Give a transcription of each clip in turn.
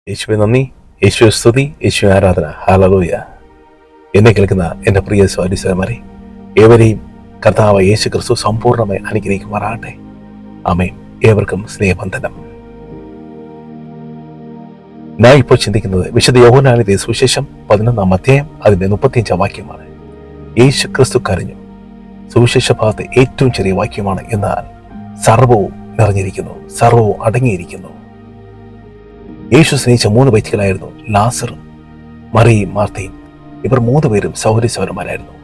യേശുവെ നന്ദി, യേശുവെ സ്തുതി, യേശുവെ ആരാധന. ഹല്ലേലൂയ. എന്നെ കേൾക്കുന്ന എൻ്റെ പ്രിയ സഹോദരീസഹോദരന്മാരെ, ഏവരെയും കർത്താവ് യേശു ക്രിസ്തു സമ്പൂർണ്ണമായി അനുഗ്രഹിക്കുമാറാകട്ടെ. ആമേൻ. ഏവർക്കും സ്നേഹവന്ദനം. ഞാൻ ഇപ്പോൾ ചിന്തിക്കുന്നത് വിശുദ്ധ യോഹന്നാന്റെ സുവിശേഷം 11-ാം അധ്യായം അതിന്റെ 35-ാം വാക്യമാണ്. യേശു ക്രിസ്തു കരഞ്ഞു. സുവിശേഷ ഭാഗത്തെ ഏറ്റവും ചെറിയ വാക്യമാണ്, എന്നാൽ സർവവും നിറഞ്ഞിരിക്കുന്നു, സർവവും അടങ്ങിയിരിക്കുന്നു. യേശു സ്നേഹിച്ച 3 വ്യക്തികളായിരുന്നു ലാസറും മറിയയും മാർത്തയും. ഇവർ 3 പേരും സഹോദരന്മാരായിരുന്നു.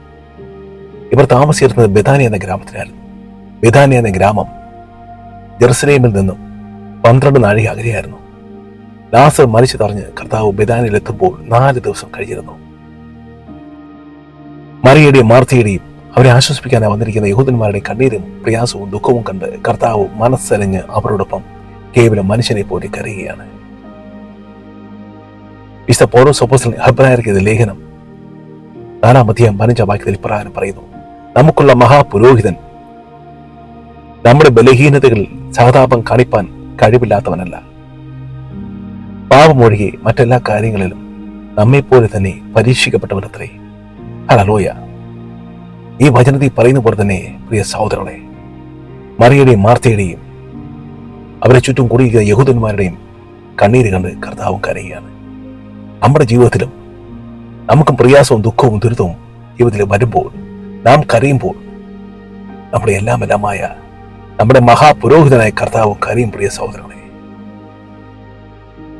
ഇവർ താമസിച്ചിരുന്നത് ബെഥാനിയ എന്ന ഗ്രാമത്തിലായിരുന്നു. ബെഥാനിയ എന്ന ഗ്രാമം ജെറുസലേമിൽ നിന്നും 12 നാഴിക അകലെയായിരുന്നു. ലാസർ മരിച്ചു തറഞ്ഞ് കർത്താവ് ബെഥാനിയിൽ എത്തുമ്പോൾ 4 ദിവസം കഴിഞ്ഞിരുന്നു. മറിയയുടെയും മാർത്തയുടെയും അവരെ ആശ്വസിപ്പിക്കാനായി വന്നിരിക്കുന്ന യഹൂദന്മാരുടെ കണ്ണീരും പ്രയാസവും ദുഃഖവും കണ്ട് കർത്താവ് മനസ്സലിഞ്ഞ് അവരോടൊപ്പം കേവലം മനുഷ്യനെ പോലെ കരയുകയാണ്. വിശുദ്ധ പൗലോസ് അപ്പോസ്തലൻ ഹെബ്രായർക്ക് എഴുതിയ ലേഖനം 4-ാം അധ്യായം 15-ാം വാക്യത്തിൽ പ്രകാരം പറയുന്നു, നമുക്കുള്ള മഹാപുരോഹിതൻ നമ്മുടെ ബലഹീനതകളിൽ സഹതാപം കാണിപ്പാൻ കഴിവില്ലാത്തവനല്ല, പാപമൊഴികെ മറ്റെല്ലാ കാര്യങ്ങളിലും നമ്മെപ്പോലെ തന്നെ പരീക്ഷിക്കപ്പെട്ടവനത്രേ. ഹല്ലേലൂയ. ഈ വചനത്തിൽ പറയുന്ന പോലെ തന്നെ പ്രിയ സഹോദരങ്ങളെ, മറിയയുടെയും മാർത്തയുടെയും അവരെ ചുറ്റും കൂടിയിരിക്കുന്ന യഹൂദന്മാരുടെയും കണ്ണീര് കണ്ട് കർത്താവും കരയുകയാണ്. നമ്മുടെ ജീവിതത്തിലും നമുക്കും പ്രയാസവും ദുഃഖവും ദുരിതവും ജീവിതത്തിൽ വരുമ്പോൾ, നാം കരയുമ്പോൾ, നമ്മുടെ എല്ലാമായ നമ്മുടെ മഹാപുരോഹിതനായ കർത്താവും കരയും. പ്രിയ സഹോദരങ്ങളെ,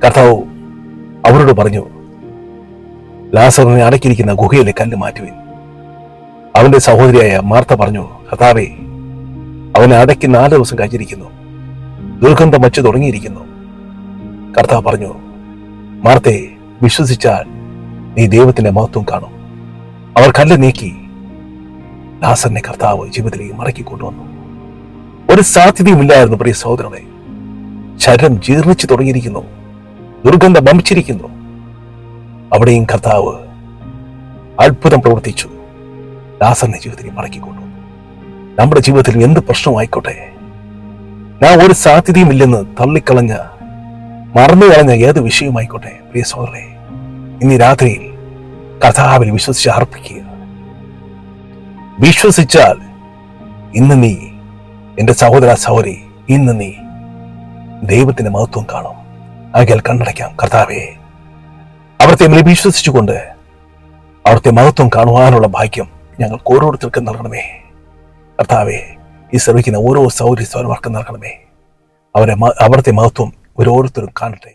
കർത്താവ് അവരോട് പറഞ്ഞു, ലാസറിനെ അടക്കിയിരിക്കുന്ന ഗുഹയിലെ കല്ല് മാറ്റുവിൻ. അവന്റെ സഹോദരിയായ മാർത്ത പറഞ്ഞു, കർത്താവേ, അവനെ അടക്കി 4 ദിവസം കഴിഞ്ഞിരിക്കുന്നു, ദുർഗന്ധം വച്ചു തുടങ്ങിയിരിക്കുന്നു. കർത്താവ് പറഞ്ഞു, മാർത്തേ, വിശ്വസിച്ചാൽ നീ ദൈവത്തിന്റെ മഹത്വം കാണും. അവർ കല്ല് നീക്കി ലാസറിനെ കർത്താവ് ജീവിതത്തിലേക്ക് മടക്കി കൊണ്ടുവന്നു. ഒരു സാധ്യതയുമില്ലായിരുന്നു പ്രിയ സഹോദരനെ. ശരീരം ജീർണിച്ചു തുടങ്ങിയിരിക്കുന്നു, ദുർഗന്ധം വമിച്ചിരിക്കുന്നു. അവിടെയും കർത്താവ് അത്ഭുതം പ്രവർത്തിച്ചു, ലാസറിനെ ജീവിതത്തിലേക്ക് മടക്കി കൊണ്ടുവന്നു. നമ്മുടെ ജീവിതത്തിൽ എന്ത് പ്രശ്നമായിക്കോട്ടെ, നാം ഒരു സാധ്യതയുമില്ലെന്ന് തള്ളിക്കളഞ്ഞ മറന്നു കളഞ്ഞ ഏത് വിഷയമായിക്കോട്ടെ, പ്രിയ സഹോദരനെ, ഇന്ന് രാത്രിയിൽ കർത്താവിൽ വിശ്വസിച്ച് അർപ്പിക്കുക. വിശ്വസിച്ചാൽ ഇന്ന് നീ, എന്റെ സഹോദര സഹോദരി, ഇന്ന് നീ ദൈവത്തിന്റെ മഹത്വം കാണും. ആകയാൽ കണ്ണടയ്ക്കാം. കർത്താവേ, അവിടുത്തെ മേൽ വിശ്വസിച്ചുകൊണ്ട് അവിടുത്തെ മഹത്വം കാണുവാനുള്ള ഭാഗ്യം ഞങ്ങൾക്ക് ഓരോരുത്തർക്കും നൽകണമേ. കർത്താവേ, ഈ ശ്രമിക്കുന്ന ഓരോ സഹോദരന്മാർക്കും നൽകണമേ. അവിടുത്തെ മഹത്വം ഓരോരുത്തരും കാണട്ടെ.